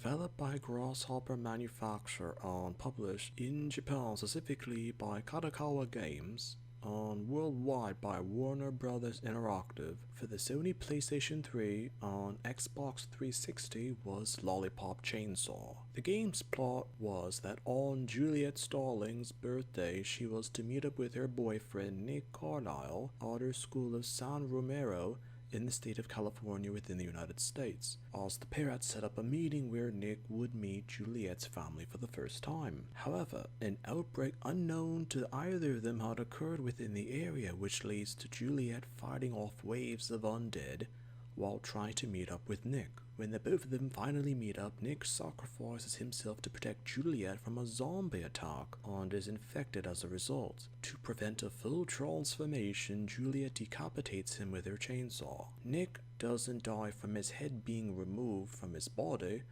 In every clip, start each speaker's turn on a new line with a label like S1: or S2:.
S1: developed by Grasshopper Manufacture and published in Japan specifically by Kadokawa Games, and worldwide by Warner Brothers Interactive for the Sony PlayStation 3 and Xbox 360 was Lollipop Chainsaw. The game's plot was that on Juliet Starling's birthday, she was to meet up with her boyfriend Nick Carlisle at her school of San Romero in the state of California within the United States, as the pair had set up a meeting where Nick would meet Juliet's family for the first time. However, an outbreak unknown to either of them had occurred within the area, which leads to Juliet fighting off waves of undead while trying to meet up with Nick. When the both of them finally meet up, Nick sacrifices himself to protect Juliet from a zombie attack and is infected as a result. To prevent a full transformation, Juliet decapitates him with her chainsaw. Nick doesn't die from his head being removed from his body,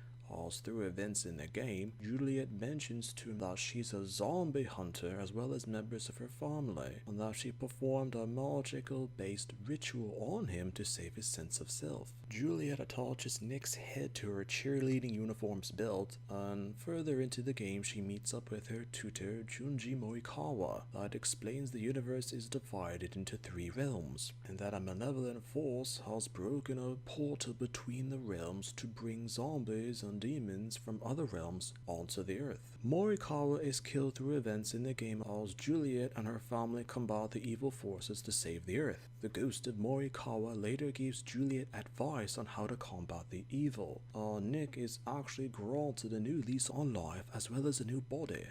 S1: as through events in the game, Juliet mentions to him that she's a zombie hunter as well as members of her family, and that she performed a magical-based ritual on him to save his sense of self. Juliet attaches Nick's head to her cheerleading uniform's belt, and further into the game she meets up with her tutor Junji Morikawa that explains the universe is divided into 3 realms, and that a malevolent force has broken a portal between the realms to bring zombies and demons from other realms onto the earth. Morikawa is killed through events in the game as Juliet and her family combat the evil forces to save the earth. The ghost of Morikawa later gives Juliet advice on how to combat the evil. Nick is actually granted a new lease on life as well as a new body.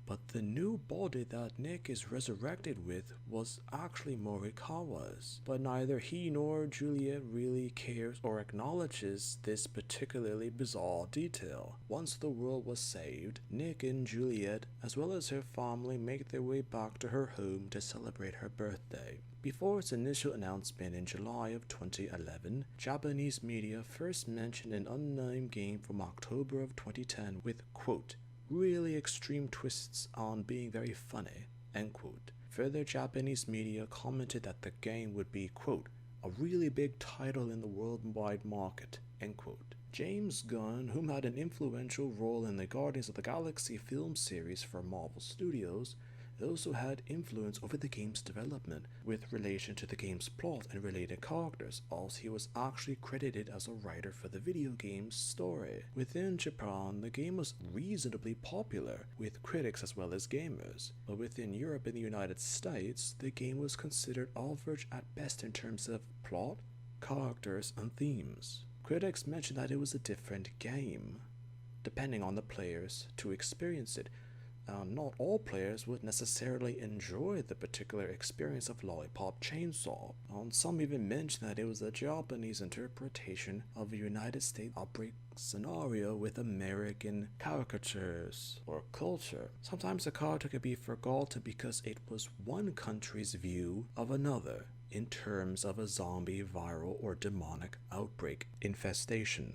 S1: But the new body that Nick is resurrected with was actually Morikawa's. But neither he nor Juliet really cares or acknowledges this particularly bizarre detail. Once the world was saved, Nick and Juliet, as well as her family, make their way back to her home to celebrate her birthday. Before its initial announcement in July of 2011, Japanese media first mentioned an unnamed game from October of 2010 with, quote, really extreme twists on being very funny, end quote. Further, Japanese media commented that the game would be, quote, a really big title in the worldwide market, end quote. James Gunn, whom had an influential role in the Guardians of the Galaxy film series for Marvel Studios, also had influence over the game's development with relation to the game's plot and related characters, as he was actually credited as a writer for the video game's story. Within Japan, the game was reasonably popular with critics as well as gamers, but within Europe and the United States, the game was considered average at best in terms of plot, characters, and themes. Critics mentioned that it was a different game, depending on the players to experience it. Not all players would necessarily enjoy the particular experience of Lolipop Chainsaw, and some even mentioned that it was a Japanese interpretation of a United States outbreak scenario with American caricatures or culture. Sometimes a character could be forgotten because it was one country's view of another in terms of a zombie, viral, or demonic outbreak infestation.